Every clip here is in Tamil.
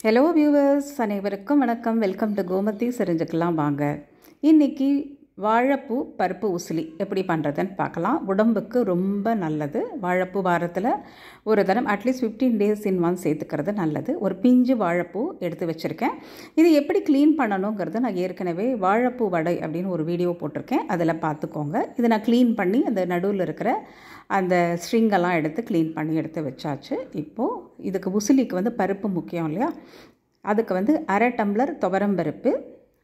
ஹலோ வியூவர்ஸ், அனைவருக்கும் வணக்கம். Welcome to Gomathi. தெரிஞ்சுக்கலாம் வாங்க. இன்றைக்கி வாழைப்பூ பருப்பு உசிலி எப்படி பண்ணுறதுன்னு பார்க்கலாம். உடம்புக்கு ரொம்ப நல்லது. வாழைப்பூ வாரத்தில் ஒரு தரம் அட்லீஸ்ட் 15 days in once சேர்த்துக்கிறது நல்லது. ஒரு பிஞ்சு வாழைப்பூ எடுத்து வச்சுருக்கேன். இது எப்படி க்ளீன் பண்ணணுங்கிறது நான் ஏற்கனவே வாழைப்பூ வடை அப்படின்னு ஒரு வீடியோ போட்டிருக்கேன், அதில் பார்த்துக்கோங்க. இதை நான் க்ளீன் பண்ணி அந்த நடுவில் இருக்கிற அந்த ஸ்ட்ரிங்கெல்லாம் எடுத்து க்ளீன் பண்ணி எடுத்து வச்சாச்சு. இப்போது இதுக்கு உசிலிக்கு வந்து பருப்பு முக்கியம் இல்லையா? அதுக்கு வந்து 1/2 டம்ளர் துவரம்பருப்பு,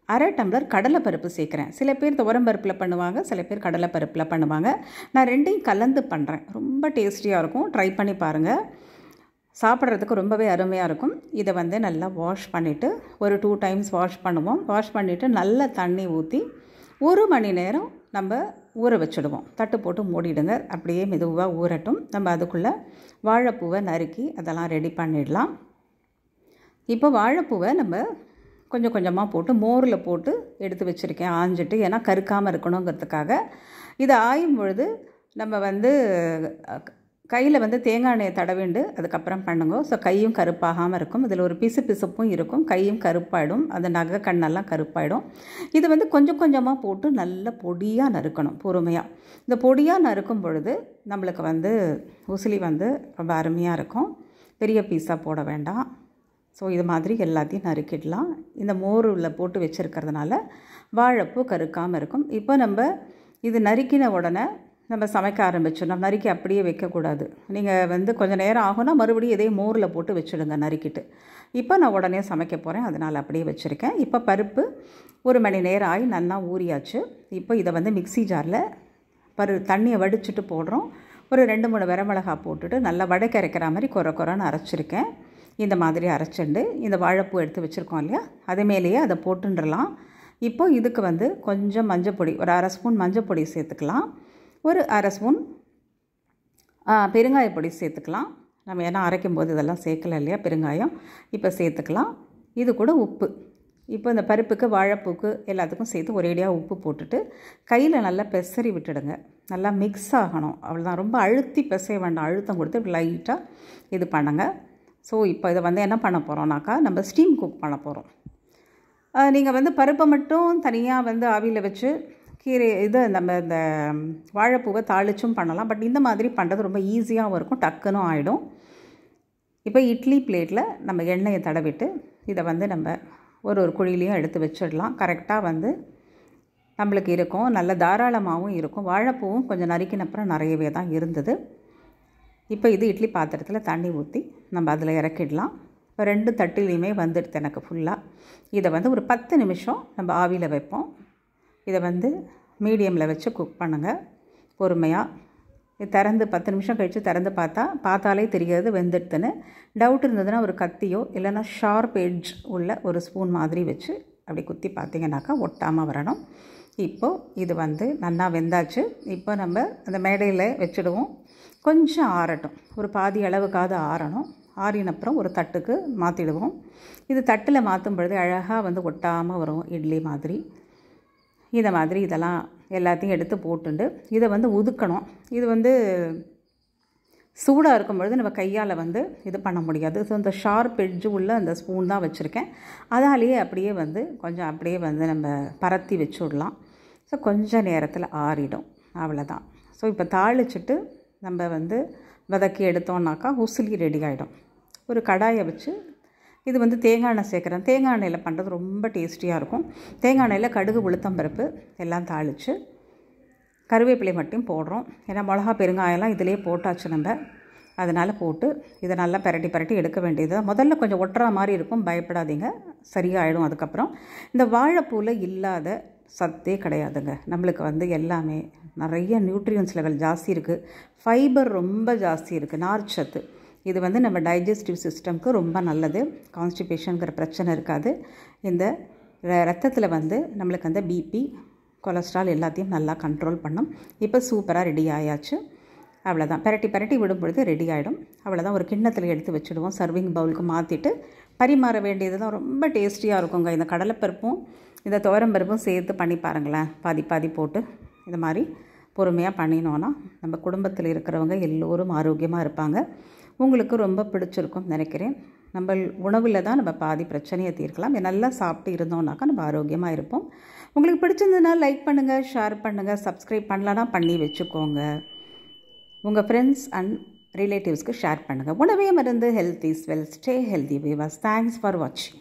1/2 டம்ளர் கடலைப்பருப்பு சேர்க்குறேன். சில பேர் துவரம்பருப்பில் பண்ணுவாங்க, சில பேர் கடலைப்பருப்பில் பண்ணுவாங்க. நான் ரெண்டையும் கலந்து பண்ணுறேன். ரொம்ப டேஸ்டியாக இருக்கும். ட்ரை பண்ணி பாருங்கள். சாப்பிட்றதுக்கு ரொம்பவே அருமையாக இருக்கும். இதை வந்து நல்லா வாஷ் பண்ணிவிட்டு ஒரு 2 times வாஷ் பண்ணுவோம். வாஷ் பண்ணிவிட்டு நல்ல தண்ணி ஊற்றி 1 மணி நேரம் நம்ம ஊற வச்சுடுவோம். தட்டு போட்டு மூடிடுங்க. அப்படியே மெதுவாக ஊறட்டும். நம்ம அதுக்குள்ளே வாழைப்பூவை நறுக்கி அதெல்லாம் ரெடி பண்ணிடலாம். இப்போ வாழைப்பூவை நம்ம கொஞ்சம் கொஞ்சமாக போட்டு மோரில் போட்டு எடுத்து வச்சுருக்கேன் ஆஞ்சிட்டு. ஏன்னா கருக்காமல் இருக்கணுங்கிறதுக்காக. இதை ஆயும் பொழுது நம்ம வந்து கையில் வந்து தேங்காய் எண்ணெயை தடவிண்டு அதுக்கப்புறம் பண்ணுங்க. ஸோ கையும் கருப்பாகாமல் இருக்கும். இதில் ஒரு பிசுப்பும் இருக்கும். கையும் கருப்பாயிடும். அந்த நகை கண்ணெல்லாம் கருப்பாயிடும். இது வந்து கொஞ்சம் கொஞ்சமாக போட்டு நல்ல பொடியாக நறுக்கணும், பொறுமையாக. இந்த பொடியாக நறுக்கும் பொழுது நம்மளுக்கு வந்து உசிலி வந்து ரொம்ப அருமையாக இருக்கும். பெரிய பீஸாக போட வேண்டாம். ஸோ இது மாதிரி எல்லாத்தையும் நறுக்கிடலாம். இந்த மோரில் போட்டு வச்சுருக்கிறதுனால வாழைப்பூ கருக்காமல் இருக்கும். இப்போ நம்ம இது நறுக்கின உடனே நம்ம சமைக்க ஆரம்பிச்சிடணும். நறுக்கி அப்படியே வைக்கக்கூடாது. நீங்கள் வந்து கொஞ்சம் நேரம் ஆகும்னா மறுபடியும் இதே மோரில் போட்டு வச்சுடுங்க நறுக்கிட்டு. இப்போ நான் உடனே சமைக்க போகிறேன், அதனால் அப்படியே வச்சுருக்கேன். இப்போ பருப்பு 1 மணி நேரம் ஆகி நல்லா ஊறியாச்சு. இப்போ இதை வந்து மிக்ஸி ஜாரில் தண்ணியை வடிச்சிட்டு போடுறோம். ஒரு 2-3 வரமிளகாய் போட்டுட்டு நல்லா வடை கரைக்கிற மாதிரி குறைன்னு அரைச்சிருக்கேன். இந்த மாதிரி அரைச்சிண்டு இந்த வாழைப்பூ எடுத்து வச்சுருக்கோம் இல்லையா, அது மேலேயே அதை போட்டுன்றலாம். இப்போ இதுக்கு வந்து கொஞ்சம் மஞ்சப்பொடி, ஒரு 1/2 ஸ்பூன் மஞ்சப்பொடி சேர்த்துக்கலாம். ஒரு 1/2 ஸ்பூன் பெருங்காயப்பொடி சேர்த்துக்கலாம். நம்ம ஏன்னா அரைக்கும் போது இதெல்லாம் சேர்க்கல இல்லையா, பெருங்காயம். இப்போ சேர்த்துக்கலாம். இது கூட உப்பு. இப்போ இந்த பருப்புக்கு வாழைப்பூக்கு எல்லாத்துக்கும் சேர்த்து ஒரேடியாக உப்பு போட்டுட்டு கையில் நல்லா பெசரி விட்டுடுங்க. நல்லா மிக்ஸ் ஆகணும், அவ்வளோதான். ரொம்ப அழுத்தி பெசைய வேண்டாம். அழுத்தம் கொடுத்து லைட்டாக இது பண்ணுங்கள். ஸோ இப்போ இதை வந்து என்ன பண்ண போகிறோம்னாக்கா, நம்ம ஸ்டீம் குக் பண்ண போகிறோம். நீங்கள் வந்து பருப்பை மட்டும் தனியாக வந்து ஆவியில் வச்சு நம்ம இந்த வாழைப்பூவை தாளிச்சும் பண்ணலாம். பட் இந்த மாதிரி பண்ணுறது ரொம்ப ஈஸியாகவும் இருக்கும், டக்குன்னு ஆகிடும். இப்போ இட்லி பிளேட்டில் நம்ம எண்ணெயை தடவிட்டு இதை வந்து நம்ம ஒரு குழியிலையும் எடுத்து வச்சிடலாம். கரெக்டாக வந்து நம்மளுக்கு இருக்கும், நல்ல தாராளமாகவும் இருக்கும். வாழைப்பூவும் கொஞ்சம் நறுக்கினப்புறம் நிறையவே தான் இருந்தது. இப்போ இது இட்லி பாத்திரத்தில் தண்ணி ஊற்றி நம்ம அதில் இறக்கிடலாம். இப்போ 2 தட்டிலையுமே வந்துடுது எனக்கு ஃபுல்லாக. இதை வந்து ஒரு 10 நிமிஷம் நம்ம ஆவியில் வைப்போம். இதை வந்து மீடியமில் வச்சு குக் பண்ணுங்கள் பொறுமையாக. இது திறந்து 10 நிமிஷம் கழித்து திறந்து பார்த்தாலே தெரியாது வெந்துடுதுன்னு. டவுட் இருந்ததுன்னா ஒரு கத்தியோ இல்லைன்னா ஷார்ப் எட்ஜ் உள்ள ஒரு ஸ்பூன் மாதிரி வச்சு அப்படி குத்தி பார்த்தீங்கன்னாக்கா ஒட்டாமல் வரணும். இப்போது இது வந்து நல்லா வெந்தாச்சு. இப்போ நம்ம அந்த மேடையில் வச்சுடுவோம். கொஞ்சம் ஆறட்டும், ஒரு பாதி அளவுக்காவது ஆறணும். ஆறினப்புறம் ஒரு தட்டுக்கு மாற்றிடுவோம். இது தட்டில் மாற்றும் பொழுது அழகாக வந்து ஒட்டாமல் வரும், இட்லி மாதிரி. இதை மாதிரி இதெல்லாம் எல்லாத்தையும் எடுத்து போட்டுண்டு இதை வந்து உதுக்கணும். இது வந்து சூடாக இருக்கும் பொழுது நம்ம கையால் வந்து இது பண்ண முடியாது. ஸோ இந்த ஷார்ப் எட்ஜு உள்ள அந்த ஸ்பூன் தான் வச்சுருக்கேன். அதாலேயே அப்படியே வந்து கொஞ்சம் அப்படியே வந்து நம்ம பரத்தி வச்சு விடலாம். ஸோ கொஞ்சம் நேரத்தில் ஆறிடும், அவ்வளோதான். ஸோ இப்போ தாளிச்சிட்டு நம்ம வந்து வதக்கி எடுத்தோம்னாக்கா உசிலி ரெடி ஆகிடும். ஒரு கடாயை வச்சு இது வந்து தேங்காய் எண்ணெய் சேர்க்குறேன். தேங்காய் எண்ணெயில் பண்ணுறது ரொம்ப டேஸ்டியாக இருக்கும். தேங்காய் எண்ணெயில் கடுகு, உளுத்தம்பருப்பு எல்லாம் தாளித்து கருவேப்பிலை மட்டும் போடுறோம். ஏன்னா மிளகா, பெருங்காயெல்லாம் இதிலே போட்டாச்சு நம்ம. அதனால் போட்டு இதை நல்லா பரட்டி எடுக்க வேண்டியது. முதல்ல கொஞ்சம் ஒட்டுற மாதிரி இருக்கும், பயப்படாதீங்க, சரியாயிடும். அதுக்கப்புறம் இந்த வாழைப்பூவில் இல்லாத சத்தே கிடையாதுங்க. நம்மளுக்கு வந்து எல்லாமே நிறைய நியூட்ரியன்ஸ் லெவல் ஜாஸ்தி இருக்குது. ஃபைபர் ரொம்ப ஜாஸ்தி இருக்குது, நார்ச்சத்து. இது வந்து நம்ம டைஜஸ்டிவ் சிஸ்டம்க்கு ரொம்ப நல்லது. கான்ஸ்டிபேஷனுங்கிற பிரச்சனை இருக்காது. இந்த ரத்தத்தில் வந்து நம்மளுக்கு அந்த பிபி, கொலஸ்ட்ரால் எல்லாத்தையும் நல்லா கண்ட்ரோல் பண்ணும். இப்போ சூப்பராக ரெடி ஆயாச்சு. அவ்வளோதான். பரட்டி விடும் பொழுது ரெடி ஆகிடும். அவ்வளோதான். ஒரு கிண்ணத்தில் எடுத்து வச்சுடுவோம். சர்விங் பவுலுக்கு மாற்றிட்டு பரிமாற வேண்டியது தான். ரொம்ப டேஸ்டியாக இருக்குங்க. இந்த கடலைப்பருப்பும் இந்த துவரம்பருப்பும் சேர்த்து பண்ணி பாருங்களேன். பாதி போட்டு இந்த மாதிரி பொறுமையாக பண்ணினோன்னா நம்ம குடும்பத்தில் இருக்கிறவங்க எல்லோரும் ஆரோக்கியமாக இருப்பாங்க. உங்களுக்கு ரொம்ப பிடிச்சிருக்கும்னு நினைக்கிறேன். நம்ம உணவில் தான் நம்ம பாதி பிரச்சனையை தீர்க்கலாம். நல்லா சாப்பிட்டு இருந்தோம்னாக்கா நம்ம ஆரோக்கியமாக இருப்போம். உங்களுக்கு பிடிச்சிருந்ததுன்னா லைக் பண்ணுங்கள், ஷேர் பண்ணுங்கள், சப்ஸ்கிரைப் பண்ணலன்னா பண்ணி வச்சுக்கோங்க. உங்கள் ஃப்ரெண்ட்ஸ் அண்ட் ரிலேட்டிவ்ஸ்க்கு ஷேர் பண்ணுங்கள். உணவே மருந்து. Health is well. Stay healthy viewers. Thanks for வாட்சிங்.